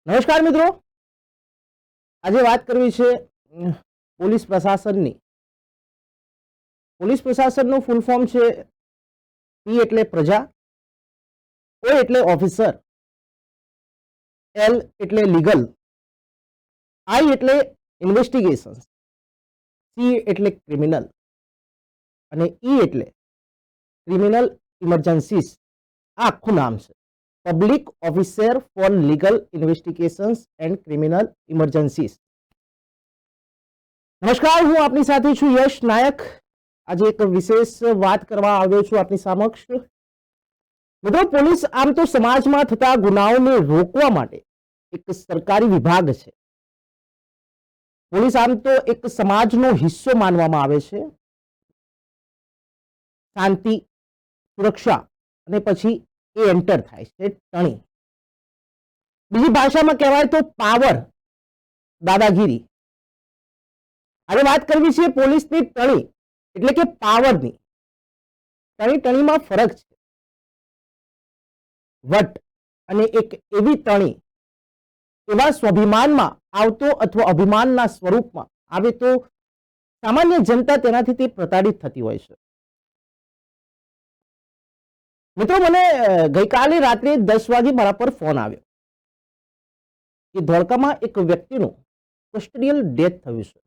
નમસ્કાર મિત્રો, આજે વાત કરવી છે પોલીસ પ્રશાસનની. પોલીસ પ્રશાસનનું ફૂલ ફોર્મ છે પી એટલે પ્રજા, ઓ એટલે ઓફિસર, એલ એટલે લીગલ, આઈ એટલે ઇન્વેસ્ટિગેશન, સી એટલે ક્રિમિનલ અને ઈ એટલે ક્રિમિનલ ઇમરજન્સીસ. આ આખું નામ છે public officer four legal investigations and criminal emergencies. નમસ્કાર, હું આપની સાથે છું યશ નાયક. આજે એક વિશેષ વાત કરવા આવ્યો છું આપની સમક્ષ. મિત્રો, પોલીસ આમ તો સમાજમાં થતા ગુનાઓને રોકવા માટે એક સરકારી વિભાગ છે. પોલીસ આમ તો એક સમાજનો હિસ્સો માનવામાં આવે છે. શાંતિ, સુરક્ષા અને પછી એ એન્ટર થાય છે ટણી. બીજી ભાષામાં કહેવાય તો પાવર, દાદાગીરી. આજે વાત કરવી છે પોલીસની ટણી એટલે કે પાવરની. ટણીમાં ફરક છે. વટ અને એક એવી ટણી એવા સ્વાભિમાનમાં આવતો અથવા અભિમાનના સ્વરૂપમાં આવે તો સામાન્ય જનતા તેનાથી તે પ્રતાડિત થતી હોય છે. મિત્રો, મને ગઈકાલે રાત્રે 10 વાગે મારા પર ફોન આવ્યો કે ધોળકામાં એક વ્યક્તિનું કસ્ટડિયલ ડેથ થયું છે.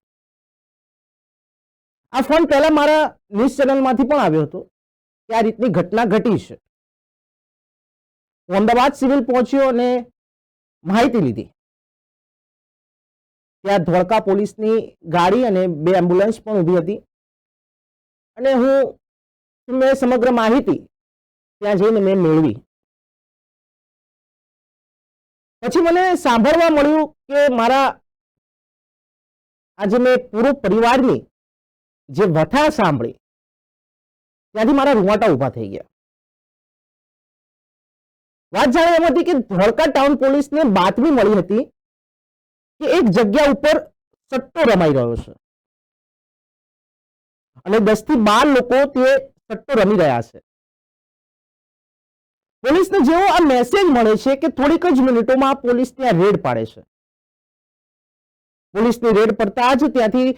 આ ફોન પહેલા મારા ન્યૂઝ ચેનલમાંથી પણ આવ્યો હતો કે આ રીતની ઘટના ઘટી છે. હું અમદાવાદ સિવિલ પહોંચ્યો અને માહિતી લીધી. ત્યાં ધોળકા પોલીસની ગાડી અને 2 એમ્બ્યુલન્સ પણ ઊભી હતી અને મેં સમગ્ર માહિતી ત્યાં જઈને મેં મેળવી. પછી મને સાંભળવા મળ્યું કે મારા આજે મેં પૂરો પરિવારની જે વઠા સાંભળી ત્યાંથી મારા રૂવાટા ઊભા થઈ ગયા. વાત જાણે એમ હતી કે ધોળકા ટાઉન પોલીસને બાતમી મળી હતી કે એક જગ્યા ઉપર સટ્ટો રમાઈ રહ્યો છે અને 10 થી 12 લોકો તે સટ્ટો રમી રહ્યા છે. પોલીસને જેવો આ મેસેજ મળે છે કે થોડીક જ મિનિટોમાં પોલીસ ત્યાં રેડ પાડે છે. પોલીસની રેડ પડતા જ ત્યાંથી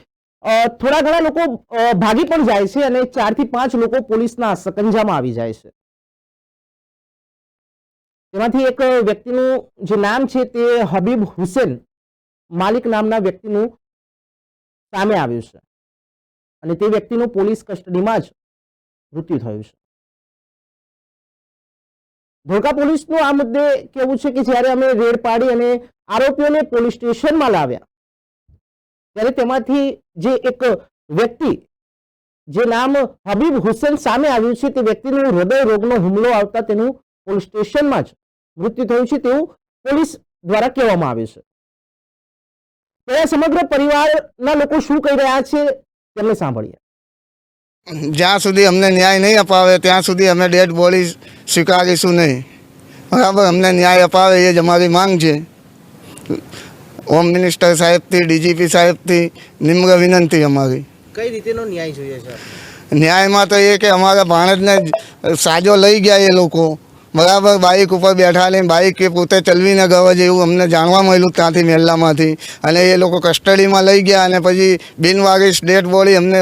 થોડા ઘણા લોકો ભાગી પણ જાય છે અને 4 થી 5 લોકો પોલીસના સકંજામાં આવી જાય છે. તેમાંથી એક વ્યક્તિનું જે નામ છે તે હબીબ હુસેન માલિક નામના વ્યક્તિનું સામે આવ્યું છે અને તે વ્યક્તિનું પોલીસ કસ્ટડીમાં જ મૃત્યુ થયું છે. ધોળકા પોલીસનું આ મુદ્દે કેવું છે કે જ્યારે અમે રેડ પાડી અને આરોપીઓને પોલીસ સ્ટેશનમાં લાવ્યા ત્યારે તેમાંથી જે એક વ્યક્તિ જે નામ હબીબ હુસેન સામે આવ્યું છે તે વ્યક્તિનું હૃદય રોગનો હુમલો આવતા તેનું પોલીસ સ્ટેશનમાં જ મૃત્યુ થયું છે તેવું પોલીસ દ્વારા કહેવામાં આવ્યું છે. ત્યારે સમગ્ર પરિવારના લોકો શું કહી રહ્યા છે તેમને સાંભળીએ. જ્યાં સુધી અમને ન્યાય નહીં અપાવે ત્યાં સુધી અમે ડેડ બોડી સ્વીકારીશું નહીં. બરાબર, અમને ન્યાય અપાવે એ જ અમારી માંગ છે. હોમ મિનિસ્ટર સાહેબથી, ડીજીપી સાહેબથી નિમ્ર વિનંતી અમારી. કઈ રીતેનો ન્યાય જોઈએ છે? ન્યાયમાં તો એ કે અમારા ભાણેજને સાજો લઈ ગયા એ લોકો. બરાબર, બાઇક ઉપર બેઠા લઈને બાઇક કે પોતે ચલવીને ગયો છે એવું અમને જાણવા મળ્યું ત્યાંથી મહેલામાંથી. અને એ લોકો કસ્ટડીમાં લઈ ગયા અને પછી બિનવારીસ ડેડ બોડી અમને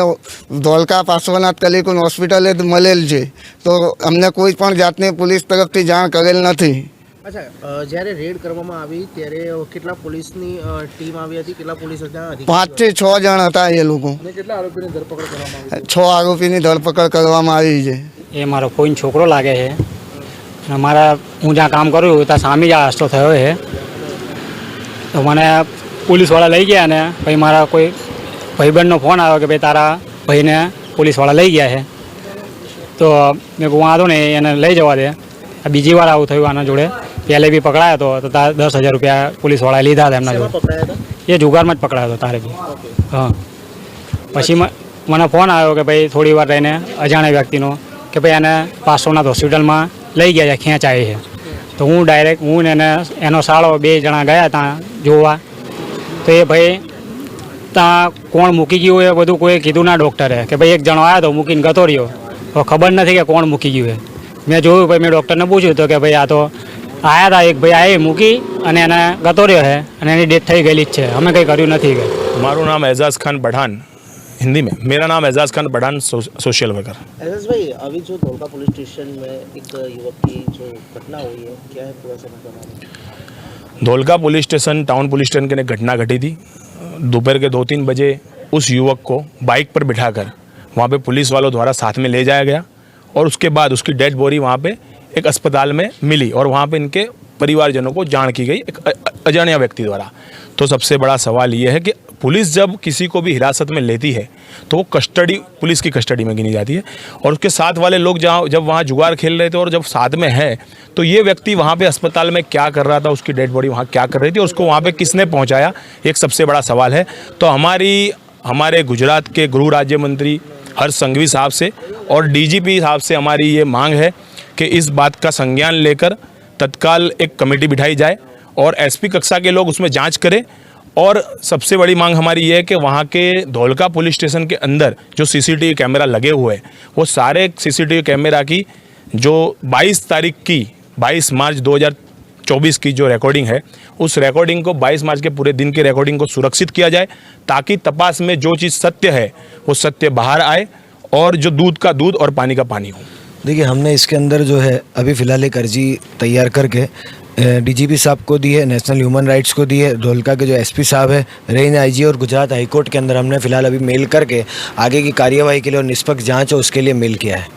ધોળકા પાર્શ્વનાથ કલીકુન હોસ્પિટલે જ મળેલ છે. તો અમને કોઈ પણ જાતની પોલીસ તરફથી જાણ કરેલ નથી. અચ્છા, જ્યારે રેડ કરવામાં આવી ત્યારે કેટલા પોલીસની ટીમ આવી હતી? કેટલા પોલીસ હતા? 5 થી 6 જણ હતા એ લોકો. કેટલા આરોપીની ધરપકડ કરવામાં આવી? 6 આરોપીની ધરપકડ કરવામાં આવી છે. એ મારો ફોઈનો છોકરો લાગે છે અને મારા હું જ્યાં કામ કરું ત્યાં સામે જ આ હાદસો થયો છે. તો મને પોલીસવાળા લઈ ગયા ને પછી મારા કોઈ ભાઈબંધનો ફોન આવ્યો કે ભાઈ તારા ભાઈને પોલીસવાળા લઈ ગયા છે. તો મેં કહું વાંધો નહીં, એને લઈ જવા દે. આ બીજી વાર આવું થયું આના જોડે. પહેલે બી પકડાયો હતો તો 10,000 રૂપિયા પોલીસવાળાએ લીધા હતા એમના જોડે. એ જુગારમાં જ પકડાયો હતો તારે બી. હા, પછી મને ફોન આવ્યો કે ભાઈ થોડી વાર રહીને અજાણ્યા વ્યક્તિનો કે ભાઈ એને પાર્શ્વનાથ હોસ્પિટલમાં લઈ ગયા છે, ખેંચાય છે. તો હું ડાયરેક્ટ હું ને એનો સાળો 2 જણા ગયા ત્યાં જોવા. તો એ ભાઈ ત્યાં કોણ મૂકી ગયું એ બધું કોઈ કીધું ના ડૉક્ટરે કે ભાઈ એક જણો આવ્યો તો મૂકીને ગતો રહ્યો. તો ખબર નથી કે કોણ મૂકી ગયું. મેં જોયું, ભાઈ મેં ડૉક્ટરને પૂછ્યું તો કે ભાઈ આ તો આયા હતા એક ભાઈ આવી મૂકી અને એને ગતો રહ્યો છે અને એની ડેથ થઈ ગયેલી જ છે. અમે કંઈ કર્યું નથી કે मारू नाम एजाज खान पठान, हिंदी में मेरा नाम एजाज खान पठान, सोशल वर्कर। एजाज भाई, अभी जो धोलका पुलिस स्टेशन में एक युवक की जो घटना हुई है, क्या है पूरा समाचार? Dholka police station, town police station की एक घटना घटी थी। दोपहर के 2-3 बजे उस युवक को बाइक पर बिठाकर वहाँ पे पुलिस वालों द्वारा साथ में ले जाया गया और उसके बाद उसकी डेड बॉडी वहाँ पे एक अस्पताल में मिली और वहाँ पे इनके परिवारजनों को जान की गई एक अजाण्या व्यक्ति द्वारा। तो सबसे बड़ा सवाल ये है कि पुलिस जब किसी को भी हिरासत में लेती है तो वो कस्टडी, पुलिस की कस्टडी में गिनी जाती है और उसके साथ वाले लोग जब वहाँ जुगार खेल रहे थे और जब साथ में है तो ये व्यक्ति वहाँ पे अस्पताल में क्या कर रहा था, उसकी डेड बॉडी वहाँ क्या कर रही थी और उसको वहाँ पे किसने पहुँचाया, एक सबसे बड़ा सवाल है। तो हमारे गुजरात के गृह राज्य मंत्री हर्ष संघवी साहब से और डीजीपी साहब से हमारी ये मांग है कि इस बात का संज्ञान लेकर तत्काल एक कमेटी बिठाई जाए और एसपी कक्षा के लोग उसमें जांच करें। और सबसे बड़ी मांग हमारी ये है कि वहाँ के धोलका पुलिस स्टेशन के अंदर जो सीसीटीवी कैमरा लगे हुए हैं वो सारे सीसीटीवी कैमरा की जो 22 मार्च 2024 की जो रिकॉर्डिंग है उस रिकॉर्डिंग को 22 मार्च के पूरे दिन की रिकॉर्डिंग को सुरक्षित किया जाए ताकि तपास में जो चीज़ सत्य है वो सत्य बाहर आए और जो दूध का दूध और पानी का पानी हो। देखिए, हमने इसके अंदर जो है अभी फ़िलहाल एक अर्जी तैयार करके डीजीपी साहब को दी है, नेशनल ह्यूमन राइट्स को दी है, धोलका के जो एसपी साहब है, रेंज आईजी और गुजरात हाईकोर्ट के अंदर हमने फ़िलहाल अभी मेल करके आगे की कार्यवाही के लिए और निष्पक्ष जांच हो उसके लिए मेल किया है।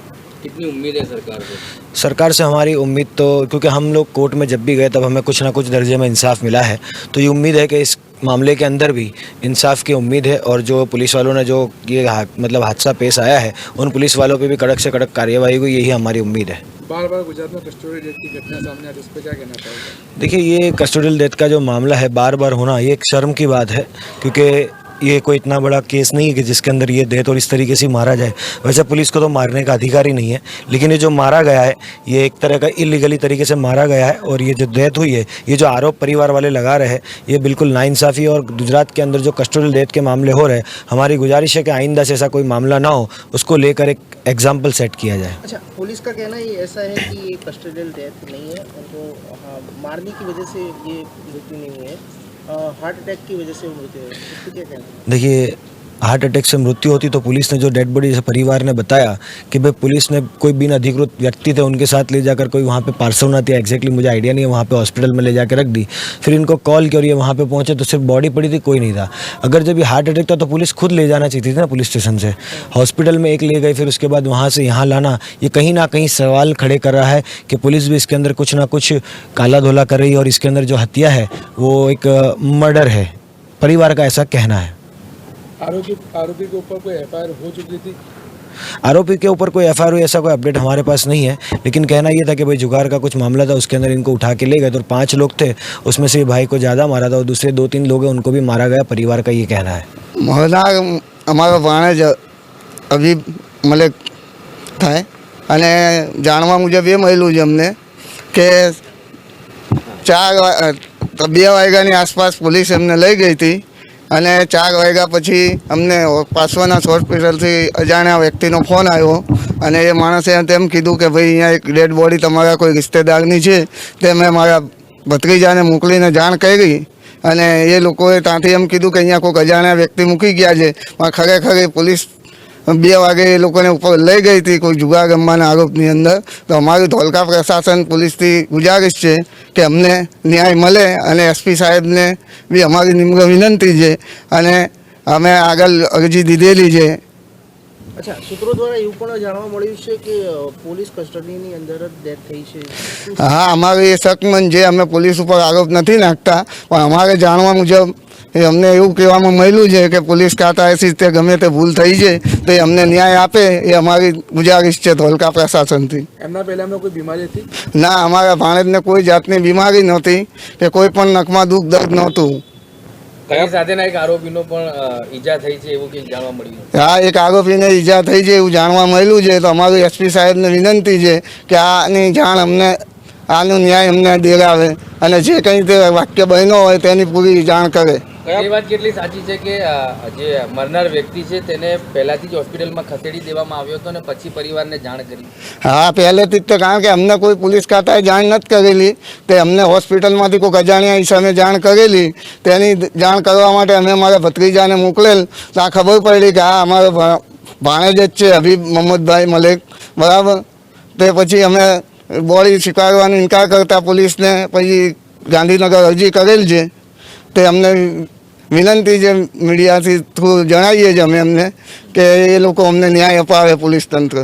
कितनी उम्मीद है सरकार को? सरकार से हमारी उम्मीद तो, क्योंकि हम लोग कोर्ट में जब भी गए तब हमें कुछ ना कुछ दर्जे में इंसाफ मिला है, तो ये उम्मीद है कि इस मामले के अंदर भी इंसाफ की उम्मीद है और जो पुलिस वालों ने जो ये मतलब हादसा पेश आया है उन पुलिस वालों पे भी कड़क से कड़क कार्यवाही हुई, यही हमारी उम्मीद है। बार बार गुजरात में कस्टोडियल डेथ की घटना सामने आती है, इस पर क्या कहना चाहोगे? देखिए, ये कस्टोडियल डेथ का जो मामला है बार बार होना ये एक शर्म की बात है, क्योंकि ये कोई इतना बड़ा केस नहीं है कि जिसके अंदर ये डेथ और इस तरीके से मारा जाए। वैसे पुलिस को तो मारने का अधिकार ही नहीं है, लेकिन ये जो मारा गया है ये एक तरह का इलीगली तरीके से मारा गया है और ये जो डेथ हुई है, ये जो आरोप परिवार वाले लगा रहे हैं ये बिल्कुल नाइंसाफ़ी। और गुजरात के अंदर जो कस्टोडियल डेथ के मामले हो रहे हैं, हमारी गुजारिश है कि आइंदा से ऐसा कोई मामला ना हो, उसको लेकर एक एग्जाम्पल सेट किया जाए। अच्छा, पुलिस का कहना ही ऐसा है कि ये कस्टोडियल डेथ नहीं है, उनको मारने की वजह से ये मृत्यु नहीं हुई है, हार्ट अटैक की वजह से मृत्यु है। इसको क्या कहना है? देखिए, हार्ट अटैक से मृत्यु होती तो पुलिस ने जो डेड बॉडी, जैसे परिवार ने बताया कि भाई पुलिस ने कोई बिन अधिकृत व्यक्ति थे उनके साथ ले जाकर कोई वहाँ पे पार्सल ना थी, एग्जैक्टली मुझे आइडिया नहीं है, वहाँ पे हॉस्पिटल में ले जाकर रख दी। फिर इनको कॉल किया और ये वहाँ पे पहुँचे तो सिर्फ बॉडी पड़ी थी, कोई नहीं था। अगर जब ये हार्ट अटैक था तो पुलिस खुद ले जाना चाहिए थी ना पुलिस स्टेशन से, हॉस्पिटल में एक ले गई, फिर उसके बाद वहाँ से यहाँ लाना, ये कहीं ना कहीं सवाल खड़े कर रहा है कि पुलिस भी इसके अंदर कुछ ना कुछ काला धोला कर रही है और इसके अंदर जो हत्या है वो एक मर्डर है, परिवार का ऐसा कहना है। आरोपी के ऊपर कोई एफआईआर हो चुकी थी? आरोपी के ऊपर कोई एफआईआर हुई ऐसा कोई अपडेट हमारे पास नहीं है, लेकिन कहना ये था कि भाई जुगार का कुछ मामला था, उसके अंदर इनको उठा के ले गए तो 5 लोग थे, उसमें से भाई को ज़्यादा मारा था और दूसरे 2-3 लोग हैं उनको भी मारा गया, परिवार का ये कहना है। મોહના અમારો ભાણેજ અભી મતલબ થાય અને જાણવા મુજબ એ મળ્યું છે અમને કે 2 વાગ્યાની આસપાસ પોલીસ એમને લઈ ગઈ હતી અને 4 વાગ્યા પછી અમને પાસવાના હોસ્પિટલથી અજાણ્યા વ્યક્તિનો ફોન આવ્યો અને એ માણસે તેમ કીધું કે ભાઈ અહીંયા એક ડેડ બોડી તમારા કોઈ રિશ્તેદારની છે તે મેં મારા ભત્રીજાને મોકલીને જાણ કરી અને એ લોકોએ ત્યાંથી એમ કીધું કે અહીંયા કોઈક અજાણ્યા વ્યક્તિ મૂકી ગયા છે, પણ ખરેખર એ પોલીસ 2 વાગે એ લોકોને ઉપર લઈ ગઈ હતી કોઈ જુગાર રમવાના આરોપની અંદર। તો અમારી ધોલકા પ્રશાસન પોલીસથી ગુજારિશ છે કે અમને ન્યાય મળે અને એસપી સાહેબને બી અમારી નિમ્ર વિનંતી છે અને અમે આગળ અરજી દીધેલી છે। અચ્છા, સૂત્રો દ્વારા એવું પણ જાણવા મળ્યું છે કે પોલીસ કસ્ટડીની અંદર જ ડેથ થઈ છે। હા, અમારી એ શકમન છે, અમે પોલીસ ઉપર આરોપ નથી નાખતા, પણ અમારે જાણવા મુજબ એ અમને એવું કહેવામાં મળ્યું છે કે પોલીસ ખાતાએથી તે ગમે તે ભૂલ થઈ છે તો એ અમને ન્યાય આપે એ અમારી ગુજારિશ છે ધોલકા પ્રશાસનથી। એમના પહેલા એમને કોઈ બીમારી હતી? ના, અમારા ભાણેજને કોઈ જાતની બીમારી નહોતી કે કોઈ પણ નખમાં દુઃખ દર્દ નહોતું। કઈ સાથેના એક આરોપીનો પણ ઈજા થઈ છે એવું કંઈક જાણવા મળ્યું? હા, એક આરોપીને ઈજા થઈ છે એવું જાણવા મળ્યું છે, તો અમારી એસપી સાહેબને વિનંતી છે કે આની જાણ અમને, આનો ન્યાય અમને દેરાવે અને જે કંઈ તે વાક્ય બન્યો હોય તેની પૂરી જાણ કરે. એ વાત કેટલી સાચી છે કે જે મરનાર વ્યક્તિ છે તેને પહેલાથી જ હોસ્પિટલમાં ખસેડી દેવામાં આવ્યો હતો અને પછી પરિવારને જાણ કરી? હા, પહેલેથી જ તો, કારણ કે અમને કોઈ પોલીસ ખાતાએ જાણ નથી કરેલી, તે અમને હોસ્પિટલમાંથી કોઈ અજાણ્યા હિસાબે જાણ કરેલી. તેની જાણ કરવા માટે અમે અમારા ભત્રીજાને મોકલેલ, તો આ ખબર પડી કે આ અમારો ભાણેજ જ છે, હબીબ મોહમ્મદભાઈ મલેક, બરાબર. તે પછી અમે બોડી સ્વીકારવાનો ઇનકાર કરતા પોલીસને પછી ગાંધીનગર અરજી કરેલ છે. તે અમને વિનંતી છે મીડિયાથી થ્રુ જણાવીએ છીએ અમે એમને કે એ લોકો અમને ન્યાય અપાવે, પોલીસ તંત્ર.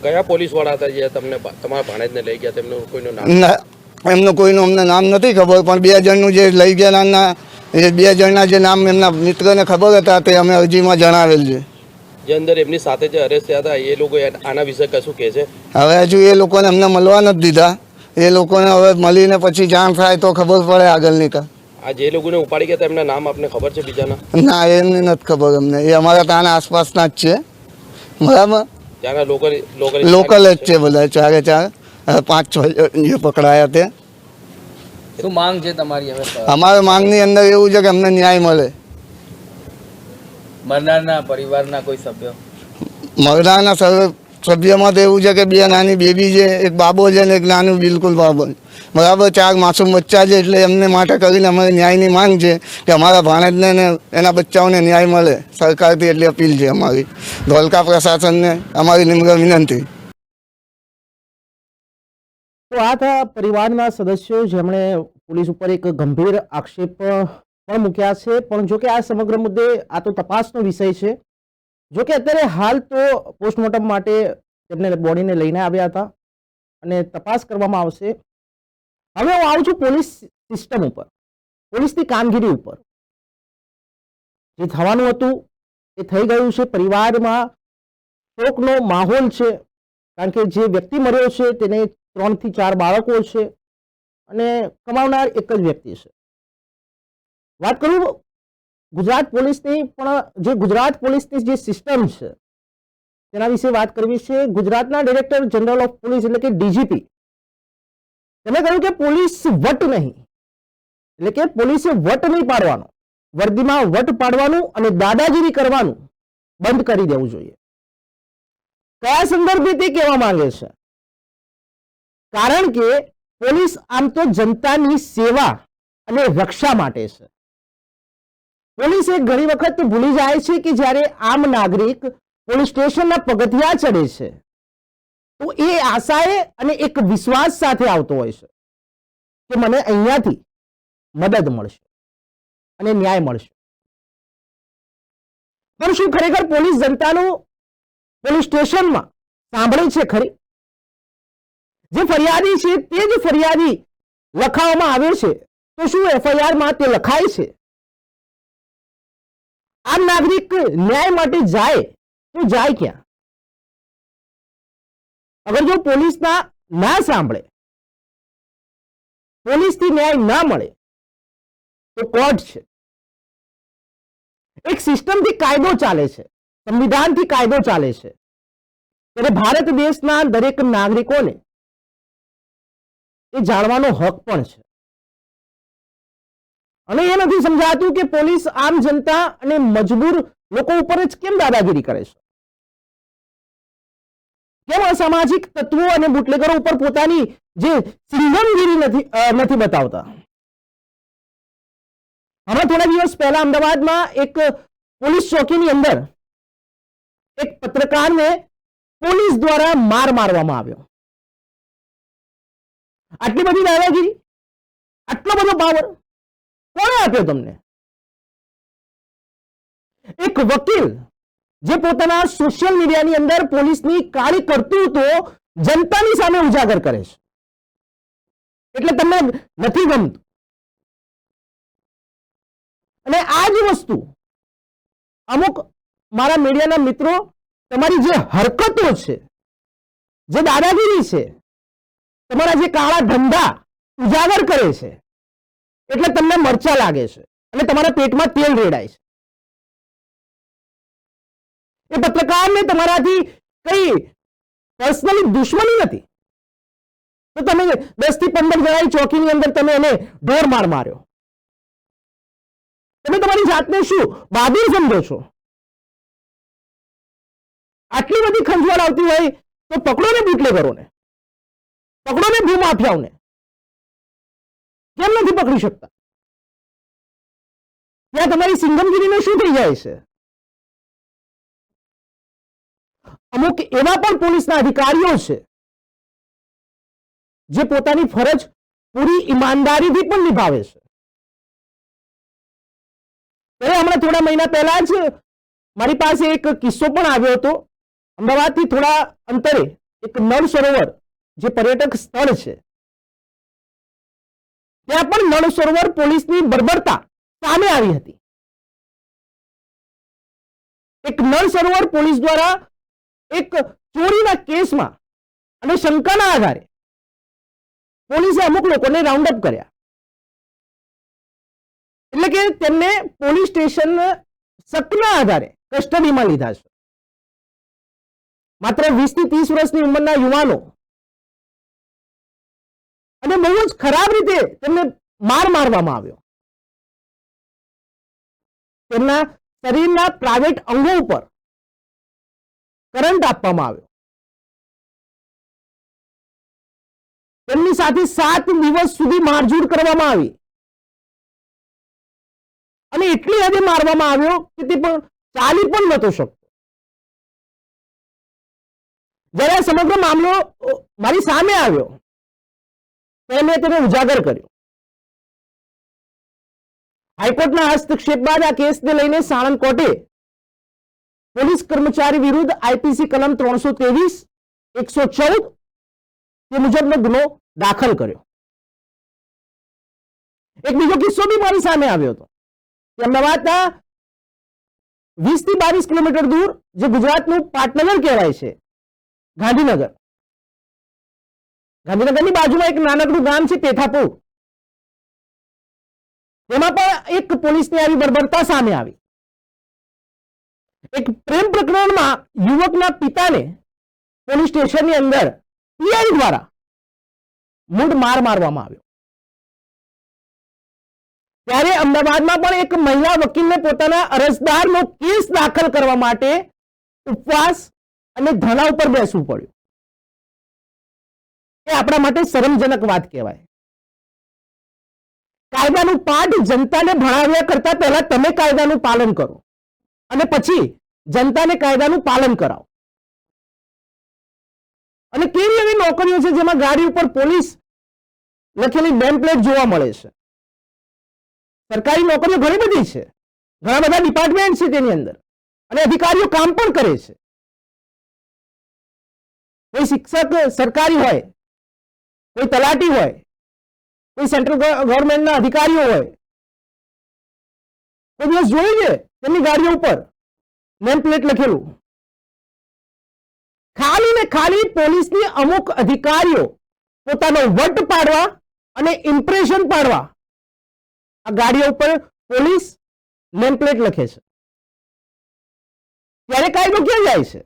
કયા પોલીસવાળા હતા જે તમને તમારા ભાણેજને લઈ ગયા? તેમનું કોઈનું નામ? ના, એમનું કોઈનું અમને નામ નથી ખબર, પણ 2 જણનું જે લઈ ગયેલાના એ 2 જણના જે નામ એમના મિત્રને ખબર હતા તે અમે અરજીમાં જણાવેલ છે. જે અંદર એમની સાથે જે અરેસ્ટ થયા હતા એ લોકો આના વિશે કશું કહે છે? હવે હજુ એ લોકોને અમને મળવા નથી દીધા. એ લોકોને હવે મળીને પછી જાણ થાય તો ખબર પડે આગળની. આ જે લોકોને ઉપાડી ગયા હતા એમના નામ આપને ખબર છે બીજાના? ના, એમની નથી ખબર અમને. એ અમારા ત્યાંના આસપાસના જ છે, બરાબર. ત્યાંના લોકલ જ છે બધા, 4 5 6 જે પકડાયા તે. શું માંગ છે તમારી હવે? અમારે માંગની અંદર એવું છે કે અમને ન્યાય મળે. મરનારના પરિવારના કોઈ સભ્યો? મરનારના સભ્યમાં તો એવું છે કે 2 નાની બેબી છે, એક બાબો છે ને એક નાનું બિલકુલ બાબો, બરાબર. 4 માસૂમ બચ્ચા છે. એટલે એમને માટે કરીને અમારે ન્યાયની માંગ છે કે અમારા ભાણેજને ને એના બચ્ચાઓને ન્યાય મળે. સરકારથી એટલી અપીલ છે અમારી, ધોળકા પ્રશાસનને અમારી નિમ્ર વિનંતી. તો આ હતા પરિવારના સદસ્યો જેમણે પોલીસ ઉપર એક ગંભીર આક્ષેપ પણ મૂક્યા છે. પણ જો કે આ સમગ્ર મુદ્દે આ તો તપાસનો વિષય છે. જો કે અત્યારે હાલ તો પોસ્ટમોર્ટમ માટે તેમને બોડીને લઈને આવ્યા હતા અને તપાસ કરવામાં આવશે. હવે હું આવું છું પોલીસ સિસ્ટમ ઉપર, પોલીસની કામગીરી ઉપર. જે થવાનું હતું એ થઈ ગયું છે. પરિવારમાં શોકનો માહોલ છે, કારણ કે જે વ્યક્તિ મર્યો છે તેને 3 થી 4 બાળકો છે અને કમાવનાર એક જ વ્યક્તિ છે. વાત કરું ગુજરાત પોલીસની, પણ જે ગુજરાત પોલીસની જે સિસ્ટમ છે તેના વિશે વાત કરવી છે. ગુજરાતના ડાયરેક્ટર જનરલ ઓફ પોલીસ એટલે કે ડીજીપી તેમણે કહ્યું કે પોલીસ વટ નહીં, એટલે કે પોલીસે વટ નહીં પાડવાનો, વર્દીમાં વટ પાડવાનું અને દાદાગીરી કરવાનું બંધ કરી દેવું જોઈએ. કયા સંદર્ભે તે કહેવા માંગે છે? કારણ કે પોલીસ આમ તો જનતાની સેવા અને રક્ષા માટે છે. પોલીસ એ ઘણી વખત ભૂલી જાય છે કે જ્યારે આમ નાગરિક પોલીસ સ્ટેશનના પગથિયા ચડે છે તો એ આશાએ અને એક વિશ્વાસ સાથે આવતો હોય છે કે મને અહીંયાથી મદદ મળશે અને ન્યાય મળશે. પણ શું ખરેખર પોલીસ જનતાનું પોલીસ સ્ટેશનમાં સાંભળે છે ખરી? જે ફરિયાદી છે તે જ ફરિયાદી લખાવવામાં આવે છે તો શું એફઆઈઆરમાં તે લખાય છે? આમ નાગરિક ન્યાય માટે જાય તો જાય ક્યાં? અગર જો પોલીસના ના સાંભળે, પોલીસથી ન્યાય ના મળે તો કોર્ટ છે. એક સિસ્ટમથી કાયદો ચાલે છે, સંવિધાનથી કાયદો ચાલે છે. ત્યારે ભારત દેશના દરેક નાગરિકોને એ જાણવાનો હક પણ છે. અને એ નથી સમજાતું કે પોલીસ આમ જનતા અને મજબૂર લોકો ઉપર જ કેમ દાદાગીરી કરે છે? કેમ અસામાજિક તત્વો અને બુટલેગરો ઉપર પોતાની જે સિંઘમગીરી નથી બતાવતા? હમણાં થોડા દિવસ પહેલા અમદાવાદમાં એક પોલીસ ચોકીની અંદર એક પત્રકારને પોલીસ દ્વારા મારવામાં આવ્યો. આટલી બધી દાદાગીરી, આટલો બધો પાવર કોણે આપ્યો તમને? એક વકીલ જે પોતાના સોશિયલ મીડિયાની અંદર પોલીસની કાળી કરતૂતો જનતાની સામે ઉજાગર કરે છે એટલે તમને નથી ગમતું. અને આ જ વસ્તુ અમુક મારા મીડિયાના મિત્રો તમારી જે હરકતો છે, જે દાદાગીરી છે, તમારા જે કાળા ધંધા ઉજાગર કરે છે એટલે તમને મરચા લાગે છે અને તમારા પેટમાં તેલ રેડાય છે. એ પત્રકારને તમારાથી કઈ પર્સનલી દુશ્મની નથી, તો તમે 10 થી 15 જણાની ચોકીની અંદર તમે એને ઢોર માર માર્યો. તમે તમારી જાતને શું બહાદુર સમજો છો? આટલી બધી ખંજવાળ આવતી હોય તો પકડો ને બુટલેગરોને, પકડો ને ભૂમાફિયાઓને. કેમ નથી પકડી શકતા? ત્યાં તમારી સિંગમગીરીને શું થઈ જાય છે? અમુક એવા પણ પોલીસના અધિકારીઓ છે જે પોતાની ફરજ પૂરી ઈમાનદારીથી પણ નિભાવે છે. ત્યારે હમણાં થોડા મહિના પહેલા જ મારી પાસે એક કિસ્સો પણ આવ્યો હતો. અમદાવાદથી થોડા અંતરે એક નળ સરોવર જે પર્યટક સ્થળ છે, ત્યાં પણ નળ સરોવર પોલીસની બર્બરતા સામે આવી હતી. એક નળ સરોવર પોલીસ દ્વારા એક ચોરીના કેસમાં અને શંકાના આધારે પોલીસે અમુક લોકોને રાઉન્ડ અપ કર્યા. એટલે કે તેમને પોલીસ સ્ટેશન શકના આધારે કસ્ટડીમાં લીધા છે. માત્ર 20 થી 30 વર્ષની ઉંમરના યુવાનો, અને બહુ જ ખરાબ રીતે તેમને મારવામાં આવ્યો. તેમના શરીરના પ્રાઇવેટ અંગો ઉપર કરંટ આપવામાં આવ્યો. તેમની સાથે 7 દિવસ સુધી મારઝૂડ કરવામાં આવી અને એટલી હદે મારવામાં આવ્યો કે તે પણ ચાલી પણ નહોતો શકતો. જ્યારે આ સમગ્ર મામલો મારી સામે આવ્યો ત્યારે મેં તેને ઉજાગર કર્યો. હાઈકોર્ટના હસ્તક્ષેપ બાદ આ કેસને લઈને સાણંદ કોર્ટે પોલીસ કર્મચારી વિરુદ્ધ આઈપીસી કલમ 323, 114 તે મુજબનો ગુનો દાખલ કર્યો. એક બીજો કિસ્સો બી મારી સામે આવ્યો હતો. અમદાવાદના 20 થી 22 કિલોમીટર દૂર જે ગુજરાતનું પાટનગર કહેવાય છે, ગાંધીનગર, ગાંધીનગરની બાજુમાં એક નાનકડું ગામ છે પેથાપુર. તેમાં પણ એક પોલીસની આવી બર્બરતા સામે આવી. એક પ્રેમ પ્રકરણમાં યુવકના પિતાને પોલીસ સ્ટેશનની અંદર પીઆઈ દ્વારા મૂળ માર મારવામાં આવ્યો. ત્યારે અમદાવાદમાં પણ એક મહિલા વકીલને પોતાના અરજદારનો કેસ દાખલ કરવા માટે ઉપવાસ અને ધરણા ઉપર બેસવું પડ્યું. એ આપણા માટે શરમજનક વાત કહેવાય. કાયદાનું પાઠ જનતાને ભણાવ્યા કરતા પહેલા તમે કાયદાનું પાલન કરો અને પછી જનતાને કાયદાનું પાલન કરાવો. અને કેવી એવી નોકરીઓ છે જેમાં ગાડી ઉપર પોલીસ લખેલી નેમ પ્લેટ જોવા મળે છે? સરકારી નોકરીઓ ઘણી બધી છે, ઘણા બધા ડિપાર્ટમેન્ટ છે તેની અંદર, અને અધિકારીઓ કામ પણ કરે છે. કોઈ શિક્ષક સરકારી હોય, કોઈ તલાટી હોય, કોઈ સેન્ટ્રલ ગવર્મેન્ટના અધિકારીઓ હોય, કોઈ દિવસ જોઈ છે તેમની ગાડીઓ ઉપર નેમ પ્લેટ લખેલું? ખાલી ને ખાલી પોલીસની અમુક અધિકારીઓ પોતાનો વટ પાડવા અને ઇમ્પ્રેશન પાડવા આ ગાડીઓ ઉપર પોલીસ નેમ પ્લેટ લખે છે. ત્યારે કાયદો ક્યાં જાય છે?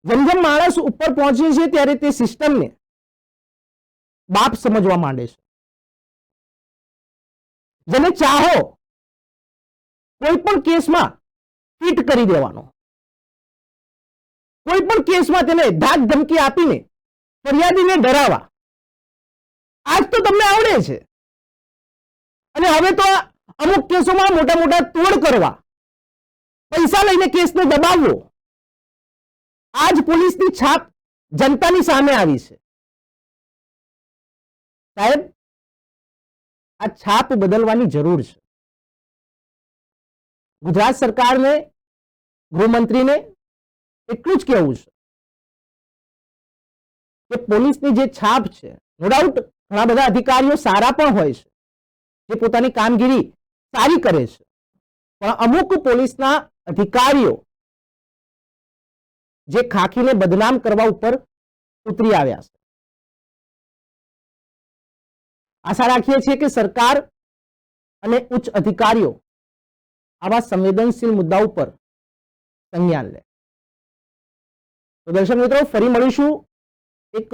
જેમ જેમ માણસ ઉપર પહોંચે છે ત્યારે તે સિસ્ટમને બાપ સમજવા માંડે છે. જેને ચાહો કોઈ પણ કેસમાં ફિટ કરી દેવાનો, કોઈ પણ કેસમાં તેને ધાક ધમકી આપીને ફરિયાદીને ડરાવવા. આજ તો તમને આવડે છે, અને હવે તો અમુક કેસોમાં મોટા મોટા તોડ કરવા, પૈસા લઈને કેસને દબાવવો. આજ પોલીસની છાપ જનતાની સામે આવી છે. સાહેબ, આ છાપ બદલવાની જરૂર છે. ગુજરાત સરકારને, ગૃહમંત્રીને એટલું જ કહેવું છે કે પોલીસની જે છાપ છે, નો ડાઉટ ઘણા બધા અધિકારીઓ સારા પણ હોય છે, જે પોતાની કામગીરી સારી કરે છે, પણ અમુક પોલીસના અધિકારીઓ જે ખાખીને બદનામ કરવા ઉપર ઉતરી આવ્યા છે. આશા રાખીએ છીએ કે સરકાર અને ઉચ્ચ અધિકારીઓ આવા સંવેદનશીલ મુદ્દા ઉપર સંજ્ઞાન લે. તો દર્શક મિત્રો, ફરી મળીશું એક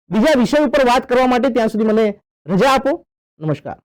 બીજા વિષય ઉપર વાત કરવા માટે. ત્યાં સુધી મને રજા આપો. નમસ્કાર.